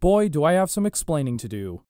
Boy, do I have some explaining to do.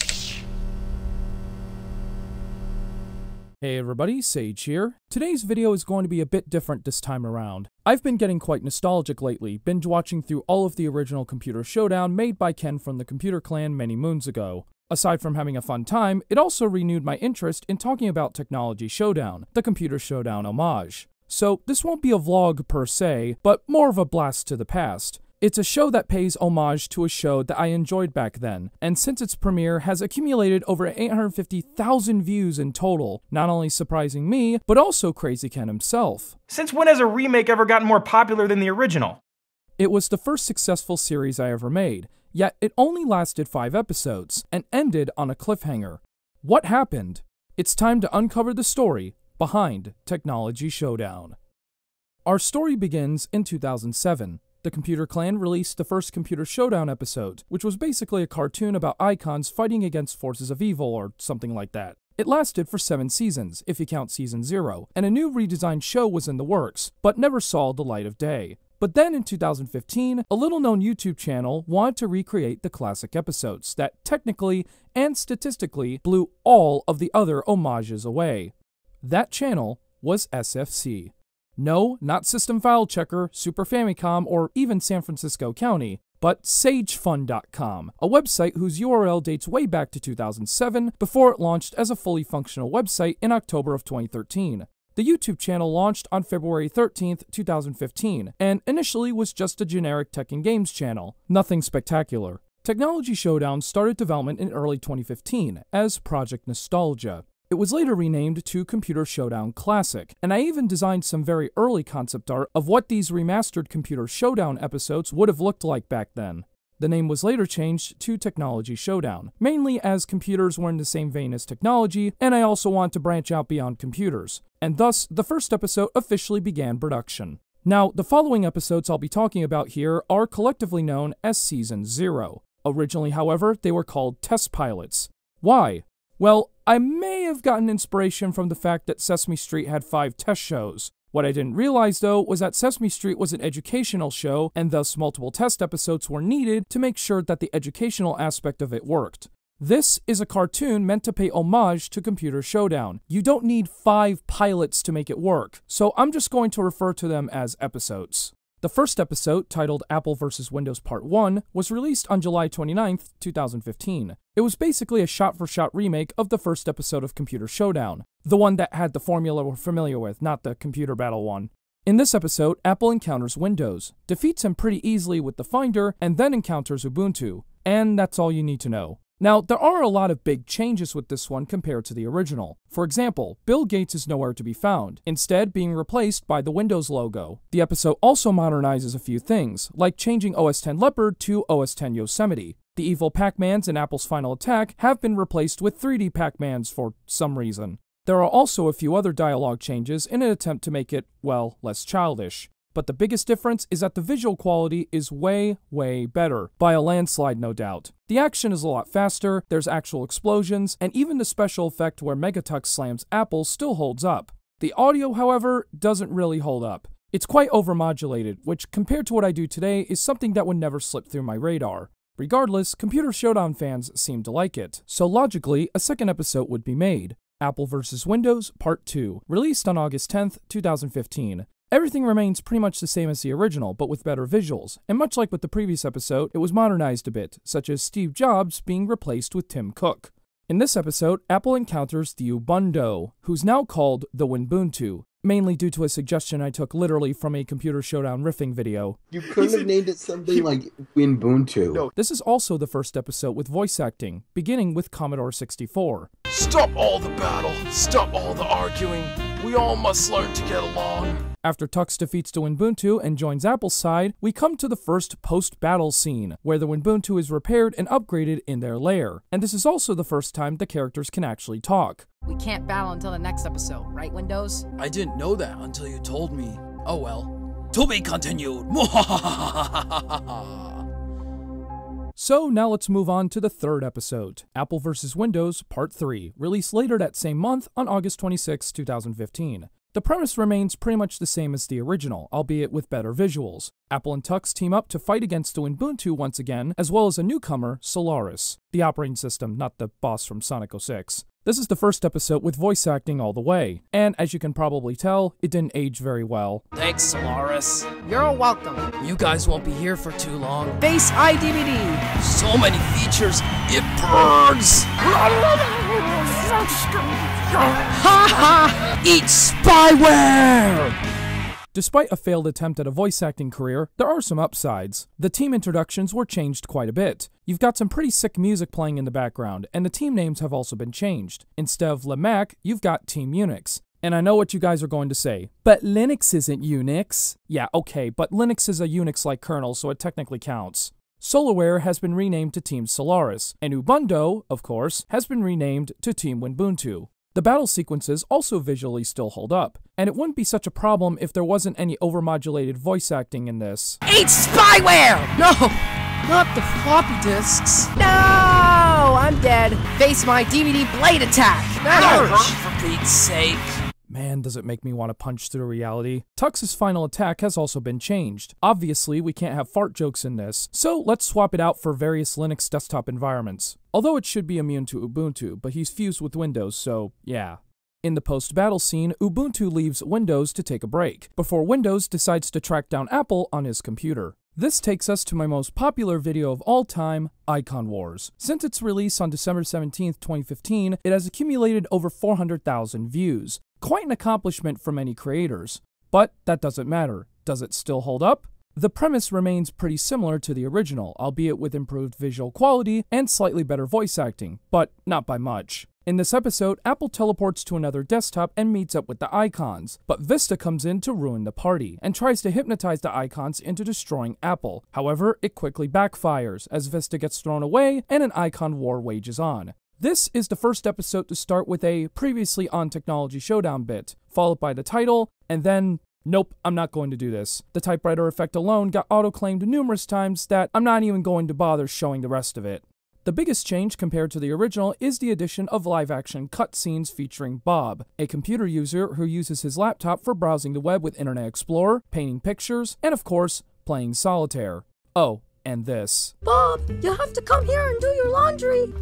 Hey everybody, Sage here. Today's video is going to be a bit different this time around. I've been getting quite nostalgic lately, binge watching through all of the original Computer Showdown made by Ken from the Computer Clan many moons ago. Aside from having a fun time, it also renewed my interest in talking about Technology Showdown, the Computer Showdown homage. So this won't be a vlog per se, but more of a blast to the past. It's a show that pays homage to a show that I enjoyed back then, and since its premiere has accumulated over 850,000 views in total, not only surprising me, but also Crazy Ken himself. Since when has a remake ever gotten more popular than the original? It was the first successful series I ever made, yet it only lasted 5 episodes, and ended on a cliffhanger. What happened? It's time to uncover the story behind Technology Showdown. Our story begins in 2007. The Computer Clan released the first Computer Showdown episode, which was basically a cartoon about icons fighting against forces of evil or something like that. It lasted for 7 seasons, if you count Season 0, and a new redesigned show was in the works, but never saw the light of day. But then in 2015, a little-known YouTube channel wanted to recreate the classic episodes that technically and statistically blew all of the other homages away. That channel was SFC. No, not System File Checker, Super Famicom, or even San Francisco County, but SageFun.com, a website whose URL dates way back to 2007 before it launched as a fully functional website in October of 2013. The YouTube channel launched on February 13th, 2015, and initially was just a generic tech and games channel, nothing spectacular. Technology Showdown started development in early 2015 as Project Nostalgia. It was later renamed to Computer Showdown Classic, and I even designed some very early concept art of what these remastered Computer Showdown episodes would have looked like back then. The name was later changed to Technology Showdown, mainly as computers were in the same vein as technology, and I also wanted to branch out beyond computers, and thus the first episode officially began production. Now, the following episodes I'll be talking about here are collectively known as Season 0. Originally, however, they were called test pilots. Why? Well, I may have gotten inspiration from the fact that Sesame Street had 5 test shows. What I didn't realize, though, was that Sesame Street was an educational show, and thus multiple test episodes were needed to make sure that the educational aspect of it worked. This is a cartoon meant to pay homage to Computer Showdown. You don't need 5 pilots to make it work, so I'm just going to refer to them as episodes. The first episode, titled Apple vs. Windows Part 1, was released on July 29th, 2015. It was basically a shot-for-shot remake of the first episode of Computer Showdown, the one that had the formula we're familiar with, not the computer battle one. In this episode, Apple encounters Windows, defeats him pretty easily with the Finder, and then encounters Ubuntu. And that's all you need to know. Now, there are a lot of big changes with this one compared to the original. For example, Bill Gates is nowhere to be found, instead being replaced by the Windows logo. The episode also modernizes a few things, like changing OS X Leopard to OS X Yosemite. The evil Pac-Mans in Apple's Final Attack have been replaced with 3D Pac-Mans for some reason. There are also a few other dialogue changes in an attempt to make it, well, less childish. But the biggest difference is that the visual quality is way better, by a landslide no doubt. The action is a lot faster, there's actual explosions, and even the special effect where Megatux slams Apple still holds up. The audio, however, doesn't really hold up. It's quite overmodulated, which compared to what I do today is something that would never slip through my radar. Regardless, Computer Showdown fans seem to like it, so logically, a second episode would be made. Apple vs. Windows Part 2, released on August 10th, 2015. Everything remains pretty much the same as the original, but with better visuals, and much like with the previous episode, it was modernized a bit, such as Steve Jobs being replaced with Tim Cook. In this episode, Apple encounters the Ubuntu, who's now called the Winbuntu, mainly due to a suggestion I took literally from a Computer Showdown riffing video. You couldn't have named it something like Winbuntu. No. This is also the first episode with voice acting, beginning with Commodore 64. Stop all the battle, stop all the arguing, we all must learn to get along. After Tux defeats the Winbuntu and joins Apple's side, we come to the first post-battle scene, where the Winbuntu is repaired and upgraded in their lair. And this is also the first time the characters can actually talk. We can't battle until the next episode, right, Windows? I didn't know that until you told me. Oh well. To be continued. So now let's move on to the third episode, Apple vs. Windows Part 3, released later that same month on August 26, 2015. The premise remains pretty much the same as the original, albeit with better visuals. Apple and Tux team up to fight against the Ubuntu once again, as well as a newcomer, Solaris, the operating system, not the boss from Sonic 06. This is the first episode with voice acting all the way, and as you can probably tell, it didn't age very well. Thanks, Solaris. You're welcome. You guys won't be here for too long. Face iDVD. So many features, it burns! Ha ha! Eat spyware! Despite a failed attempt at a voice acting career, there are some upsides. The team introductions were changed quite a bit. You've got some pretty sick music playing in the background, and the team names have also been changed. Instead of LeMac, you've got Team Unix. And I know what you guys are going to say, but Linux isn't Unix. Yeah, okay, but Linux is a Unix-like kernel, so it technically counts. Solaware has been renamed to Team Solaris, and Ubuntu, of course, has been renamed to Team Ubuntu. The battle sequences also visually still hold up, and it wouldn't be such a problem if there wasn't any overmodulated voice acting in this. Eat spyware! No! Not the floppy disks. No! I'm dead. Face my DVD blade attack. That Ouch! hurt, for Pete's sake. Man, does it make me want to punch through reality. Tux's final attack has also been changed. Obviously, we can't have fart jokes in this, so let's swap it out for various Linux desktop environments. Although it should be immune to Ubuntu, but he's fused with Windows, so yeah. In the post-battle scene, Ubuntu leaves Windows to take a break, before Windows decides to track down Apple on his computer. This takes us to my most popular video of all time, Icon Wars. Since its release on December 17, 2015, it has accumulated over 400,000 views. Quite an accomplishment for many creators. But that doesn't matter. Does it still hold up? The premise remains pretty similar to the original, albeit with improved visual quality and slightly better voice acting, but not by much. In this episode, Apple teleports to another desktop and meets up with the icons, but Vista comes in to ruin the party, and tries to hypnotize the icons into destroying Apple. However, it quickly backfires, as Vista gets thrown away and an icon war wages on. This is the first episode to start with a previously on Technology Showdown bit, followed by the title, and then, nope, I'm not going to do this. The typewriter effect alone got auto-claimed numerous times that I'm not even going to bother showing the rest of it. The biggest change compared to the original is the addition of live-action cutscenes featuring Bob, a computer user who uses his laptop for browsing the web with Internet Explorer, painting pictures, and of course, playing solitaire. Oh, and this. Bob, you have to come here and do your laundry.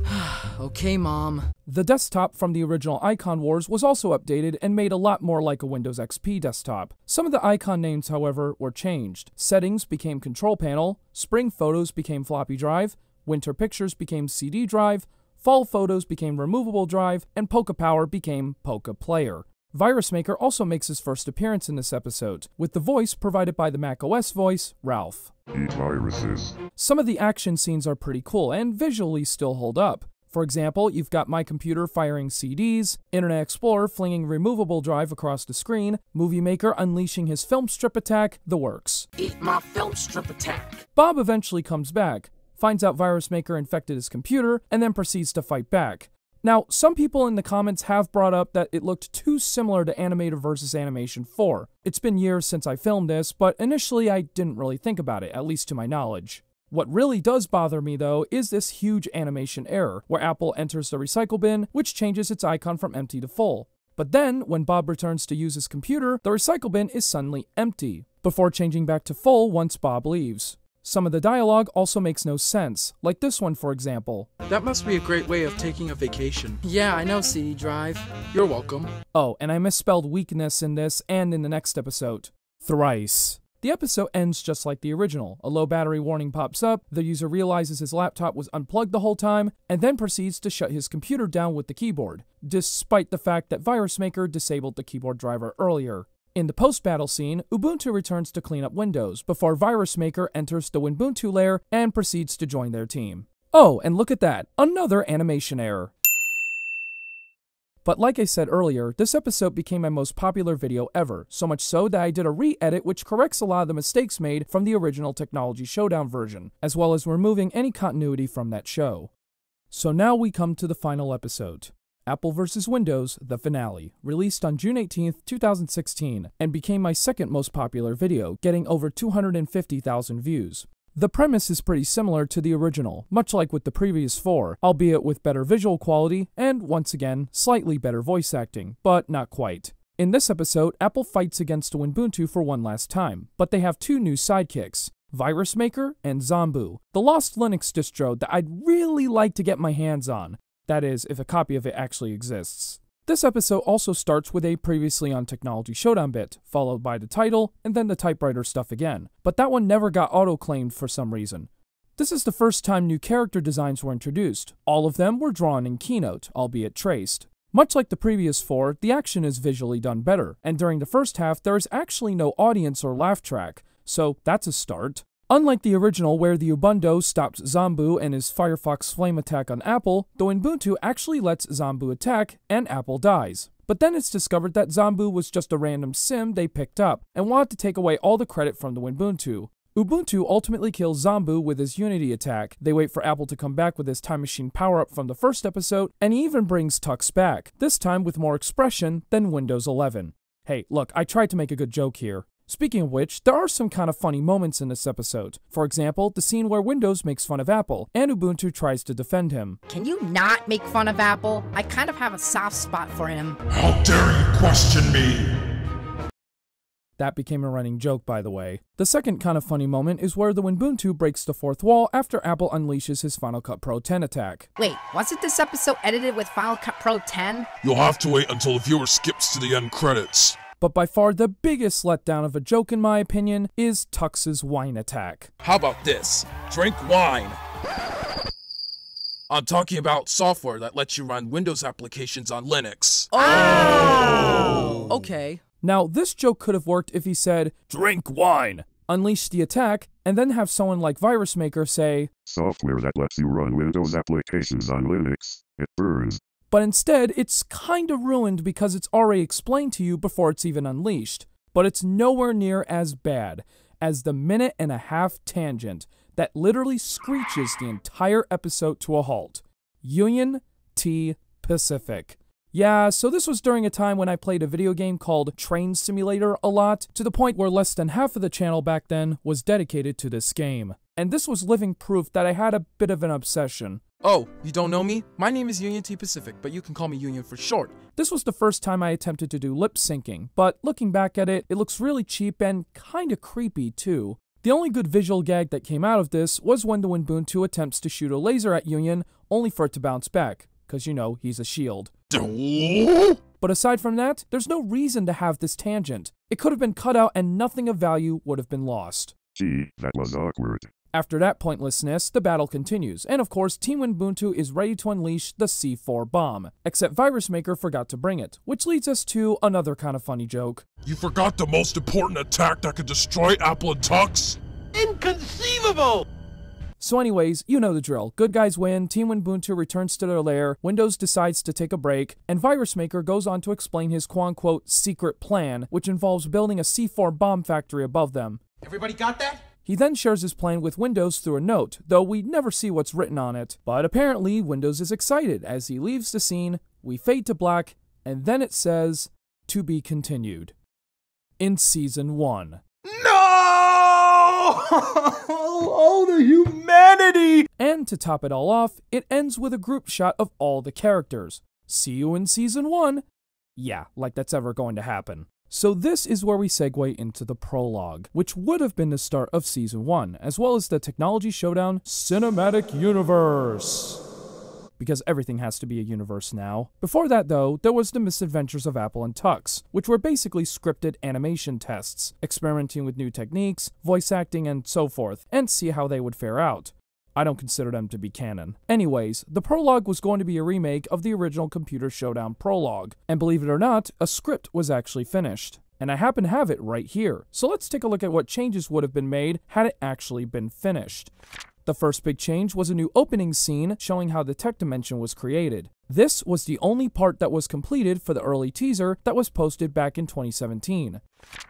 Okay, Mom. The desktop from the original Icon Wars was also updated and made a lot more like a Windows XP desktop. Some of the icon names, however, were changed. Settings became Control Panel, Spring Photos became Floppy Drive, Winter Pictures became CD Drive, Fall Photos became Removable Drive, and Poca Power became Poca Player. Virus Maker also makes his first appearance in this episode, with the voice provided by the macOS voice, Ralph. Eat viruses. Some of the action scenes are pretty cool and visually still hold up. For example, you've got my computer firing CDs, Internet Explorer flinging Removable Drive across the screen, Movie Maker unleashing his film strip attack, the works. Eat my film strip attack. Bob eventually comes back, finds out Virus Maker infected his computer, and then proceeds to fight back. Now, some people in the comments have brought up that it looked too similar to Animator vs. Animation 4. It's been years since I filmed this, but initially I didn't really think about it, at least to my knowledge. What really does bother me though is this huge animation error, where Apple enters the recycle bin, which changes its icon from empty to full. But then, when Bob returns to use his computer, the recycle bin is suddenly empty, before changing back to full once Bob leaves. Some of the dialogue also makes no sense, like this one for example. That must be a great way of taking a vacation. Yeah, I know, CD Drive. You're welcome. Oh, and I misspelled weakness in this and in the next episode. Thrice. The episode ends just like the original. A low battery warning pops up, the user realizes his laptop was unplugged the whole time, and then proceeds to shut his computer down with the keyboard, despite the fact that Virus Maker disabled the keyboard driver earlier. In the post-battle scene, Ubuntu returns to clean up Windows, before Virus Maker enters the Ubuntu lair and proceeds to join their team. Oh, and look at that, another animation error. But like I said earlier, this episode became my most popular video ever, so much so that I did a re-edit which corrects a lot of the mistakes made from the original Technology Showdown version, as well as removing any continuity from that show. So now we come to the final episode. Apple vs. Windows, the finale, released on June 18, 2016, and became my second most popular video, getting over 250,000 views. The premise is pretty similar to the original, much like with the previous 4, albeit with better visual quality and, once again, slightly better voice acting, but not quite. In this episode, Apple fights against Ubuntu for one last time, but they have two new sidekicks, Virus Maker and Zombu, the lost Linux distro that I'd really like to get my hands on. That is, if a copy of it actually exists. This episode also starts with a previously on Technology Showdown bit, followed by the title, and then the typewriter stuff again. But that one never got auto-claimed for some reason. This is the first time new character designs were introduced. All of them were drawn in Keynote, albeit traced. Much like the previous four, the action is visually done better, and during the first half there is actually no audience or laugh track, so that's a start. Unlike the original where the Ubuntu stops Zombu and his Firefox flame attack on Apple, the Ubuntu actually lets Zombu attack and Apple dies. But then it's discovered that Zombu was just a random sim they picked up and wanted to take away all the credit from the Ubuntu. Ubuntu ultimately kills Zombu with his Unity attack. They wait for Apple to come back with his Time Machine power-up from the first episode, and he even brings Tux back, this time with more expression than Windows 11. Hey, look, I tried to make a good joke here. Speaking of which, there are some kind of funny moments in this episode. For example, the scene where Windows makes fun of Apple, and Ubuntu tries to defend him. Can you not make fun of Apple? I kind of have a soft spot for him. How dare you question me? That became a running joke, by the way. The second kind of funny moment is where the Ubuntu breaks the fourth wall after Apple unleashes his Final Cut Pro 10 attack. Wait, wasn't this episode edited with Final Cut Pro 10? You'll have to wait until the viewer skips to the end credits. But by far the biggest letdown of a joke in my opinion is Tux's wine attack. How about this? Drink wine. I'm talking about software that lets you run Windows applications on Linux. Oh! Okay. Now, this joke could have worked if he said, "Drink wine," unleash the attack, and then have someone like Virus Maker say, "Software that lets you run Windows applications on Linux, it burns." But instead, it's kinda ruined because it's already explained to you before it's even unleashed. But it's nowhere near as bad as the minute-and-a-half tangent that literally screeches the entire episode to a halt. Union T Pacific. Yeah, so this was during a time when I played a video game called Train Simulator a lot, to the point where less than half of the channel back then was dedicated to this game. And this was living proof that I had a bit of an obsession. Oh, you don't know me? My name is Union T Pacific, but you can call me Union for short. This was the first time I attempted to do lip syncing, but looking back at it, it looks really cheap and kinda creepy too. The only good visual gag that came out of this was when the Ubuntu attempts to shoot a laser at Union, only for it to bounce back, cause you know, he's a shield. But aside from that, there's no reason to have this tangent. It could have been cut out and nothing of value would have been lost. Gee, that was awkward. After that pointlessness, the battle continues, and of course, Team Ubuntu is ready to unleash the C4 bomb, except Virus Maker forgot to bring it, which leads us to another kind of funny joke. You forgot the most important attack that could destroy Apple and Tux? Inconceivable! So anyways, you know the drill. Good guys win, Team Ubuntu returns to their lair, Windows decides to take a break, and Virus Maker goes on to explain his quote-unquote secret plan, which involves building a C4 bomb factory above them. Everybody got that? He then shares his plan with Windows through a note, though we never see what's written on it. But apparently, Windows is excited. As he leaves the scene, we fade to black, and then it says, "To be continued." In Season 1. No! Oh, the humanity! And to top it all off, it ends with a group shot of all the characters. See you in Season 1? Yeah, like that's ever going to happen. So this is where we segue into the prologue, which would have been the start of Season 1, as well as the Technology Showdown Cinematic Universe. Because everything has to be a universe now. Before that though, there was the Misadventures of Apple and Tux, which were basically scripted animation tests, experimenting with new techniques, voice acting, and so forth, and see how they would fare out. I don't consider them to be canon. Anyways, the prologue was going to be a remake of the original Computer Showdown prologue, and believe it or not, a script was actually finished. And I happen to have it right here, so let's take a look at what changes would have been made had it actually been finished. The first big change was a new opening scene showing how the tech dimension was created. This was the only part that was completed for the early teaser that was posted back in 2017.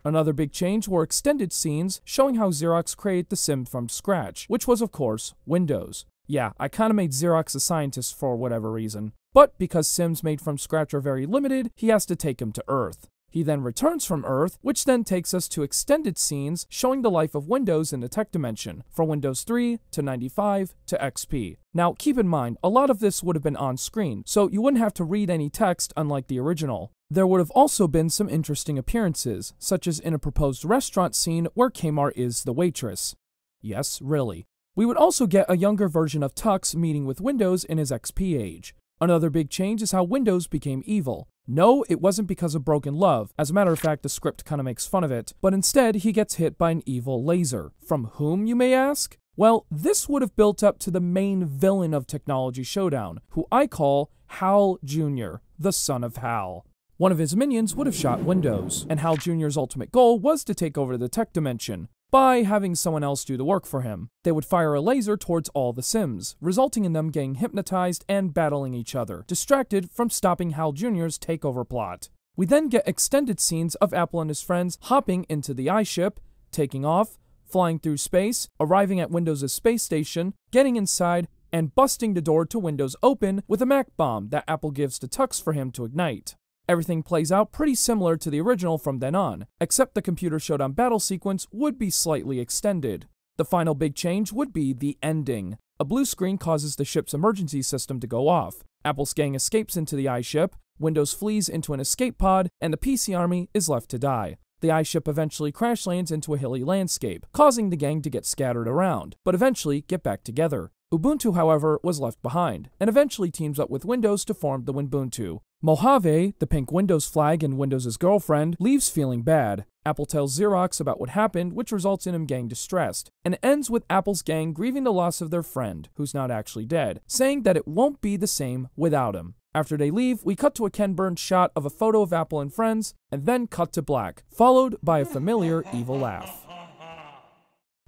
Another big change were extended scenes showing how Xerox created the sim from scratch, which was of course Windows. Yeah, I kinda made Xerox a scientist for whatever reason. But because sims made from scratch are very limited, he has to take him to Earth. He then returns from Earth, which then takes us to extended scenes showing the life of Windows in the tech dimension, from Windows 3 to 95 to XP. Now, keep in mind, a lot of this would have been on screen, so you wouldn't have to read any text unlike the original. There would have also been some interesting appearances, such as in a proposed restaurant scene where Kmart is the waitress. Yes, really. We would also get a younger version of Tux meeting with Windows in his XP age. Another big change is how Windows became evil. No, it wasn't because of broken love. As a matter of fact, the script kind of makes fun of it. But instead, he gets hit by an evil laser. From whom, you may ask? Well, this would have built up to the main villain of Technology Showdown, who I call Hal Jr., the son of Hal. One of his minions would have shot Windows, and Hal Jr.'s ultimate goal was to take over the tech dimension by having someone else do the work for him. They would fire a laser towards all the Sims, resulting in them getting hypnotized and battling each other, distracted from stopping Hal Jr.'s takeover plot. We then get extended scenes of Apple and his friends hopping into the iShip, taking off, flying through space, arriving at Windows' space station, getting inside, and busting the door to Windows open with a Mac bomb that Apple gives to Tux for him to ignite. Everything plays out pretty similar to the original from then on, except the Computer Showdown battle sequence would be slightly extended. The final big change would be the ending. A blue screen causes the ship's emergency system to go off. Apple's gang escapes into the iShip, Windows flees into an escape pod, and the PC army is left to die. The iShip eventually crash lands into a hilly landscape, causing the gang to get scattered around, but eventually get back together. Ubuntu, however, was left behind, and eventually teams up with Windows to form the Winbuntu. Mojave, the pink Windows flag and Windows' girlfriend, leaves feeling bad. Apple tells Xerox about what happened, which results in him getting distressed, and it ends with Apple's gang grieving the loss of their friend, who's not actually dead, saying that it won't be the same without him. After they leave, we cut to a Ken Burns shot of a photo of Apple and friends, and then cut to black, followed by a familiar evil laugh.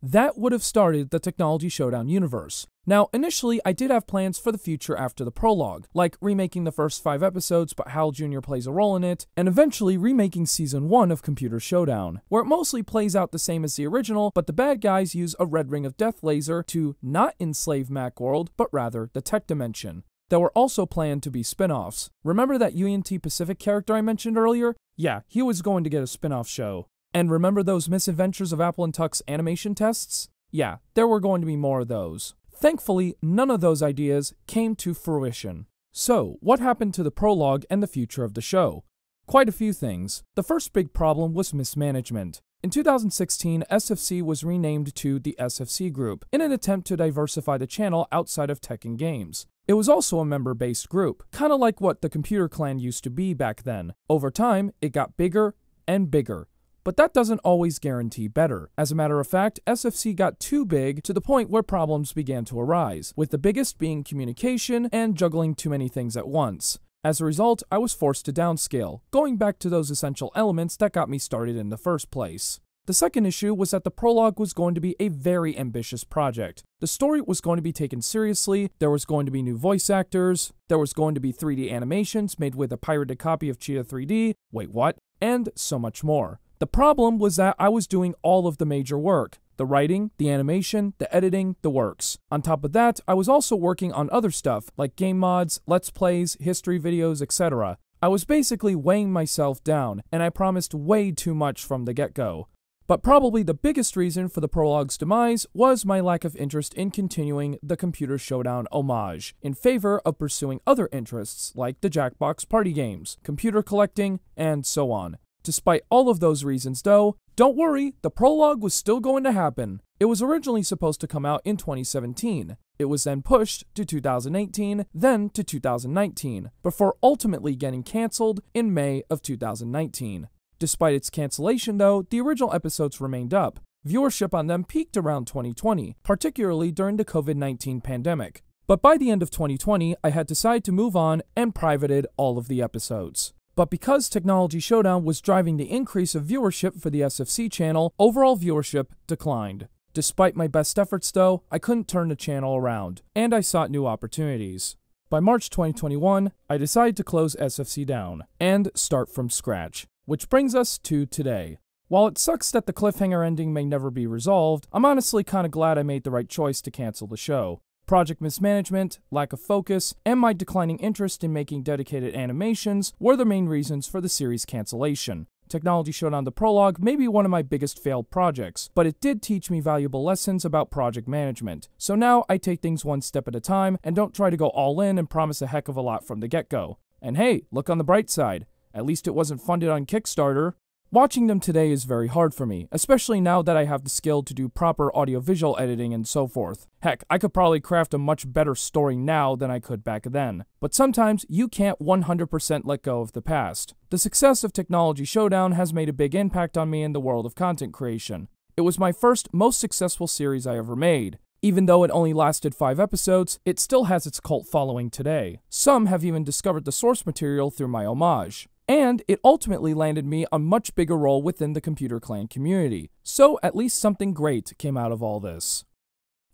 That would have started the Technology Showdown universe. Now, initially, I did have plans for the future after the prologue, like remaking the first 5 episodes but Hal Jr. plays a role in it, and eventually remaking Season 1 of Computer Showdown, where it mostly plays out the same as the original, but the bad guys use a red ring of death laser to not enslave Macworld, but rather the tech dimension. There were also planned to be spin-offs. Remember that UNT Pacific character I mentioned earlier? Yeah, he was going to get a spin-off show. And remember those misadventures of Apple and Tux animation tests? Yeah, there were going to be more of those. Thankfully, none of those ideas came to fruition. So, what happened to the prologue and the future of the show? Quite a few things. The first big problem was mismanagement. In 2016, SFC was renamed to the SFC Group in an attempt to diversify the channel outside of tech and games. It was also a member-based group, kind of like what the Computer Clan used to be back then. Over time, it got bigger and bigger. But that doesn't always guarantee better. As a matter of fact, SFC got too big to the point where problems began to arise, with the biggest being communication and juggling too many things at once. As a result, I was forced to downscale, going back to those essential elements that got me started in the first place. The second issue was that the prologue was going to be a very ambitious project. The story was going to be taken seriously, there was going to be new voice actors, there was going to be 3D animations made with a pirated copy of Cheetah 3D, wait what, and so much more. The problem was that I was doing all of the major work. The writing, the animation, the editing, the works. On top of that, I was also working on other stuff, like game mods, let's plays, history videos, etc. I was basically weighing myself down, and I promised way too much from the get-go. But probably the biggest reason for the prologue's demise was my lack of interest in continuing the Computer Showdown homage, in favor of pursuing other interests like the Jackbox party games, computer collecting, and so on. Despite all of those reasons though, don't worry, the prologue was still going to happen. It was originally supposed to come out in 2017. It was then pushed to 2018, then to 2019, before ultimately getting cancelled in May of 2019. Despite its cancellation though, the original episodes remained up. Viewership on them peaked around 2020, particularly during the COVID-19 pandemic. But by the end of 2020, I had decided to move on and privated all of the episodes. But because Technology Showdown was driving the increase of viewership for the SFC channel, overall viewership declined. Despite my best efforts though, I couldn't turn the channel around, and I sought new opportunities. By March 2021, I decided to close SFC down, and start from scratch. Which brings us to today. While it sucks that the cliffhanger ending may never be resolved, I'm honestly kinda glad I made the right choice to cancel the show. Project mismanagement, lack of focus, and my declining interest in making dedicated animations were the main reasons for the series cancellation. Technology Showdown the Prologue may be one of my biggest failed projects, but it did teach me valuable lessons about project management. So now I take things one step at a time and don't try to go all in and promise a heck of a lot from the get-go. And hey, look on the bright side. At least it wasn't funded on Kickstarter. Watching them today is very hard for me, especially now that I have the skill to do proper audiovisual editing and so forth. Heck, I could probably craft a much better story now than I could back then. But sometimes you can't 100% let go of the past. The success of Technology Showdown has made a big impact on me in the world of content creation. It was my first, most successful series I ever made. Even though it only lasted 5 episodes, it still has its cult following today. Some have even discovered the source material through my homage. And it ultimately landed me a much bigger role within the Computer Clan community. So at least something great came out of all this.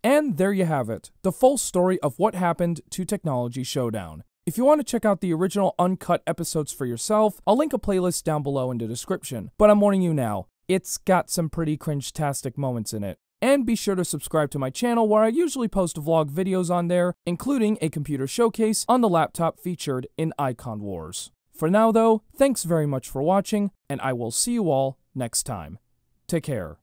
And there you have it, the full story of what happened to Technology Showdown. If you want to check out the original uncut episodes for yourself, I'll link a playlist down below in the description. But I'm warning you now, it's got some pretty cringe-tastic moments in it. And be sure to subscribe to my channel where I usually post vlog videos on there, including a computer showcase on the laptop featured in Icon Wars. For now though, thanks very much for watching, and I will see you all next time. Take care.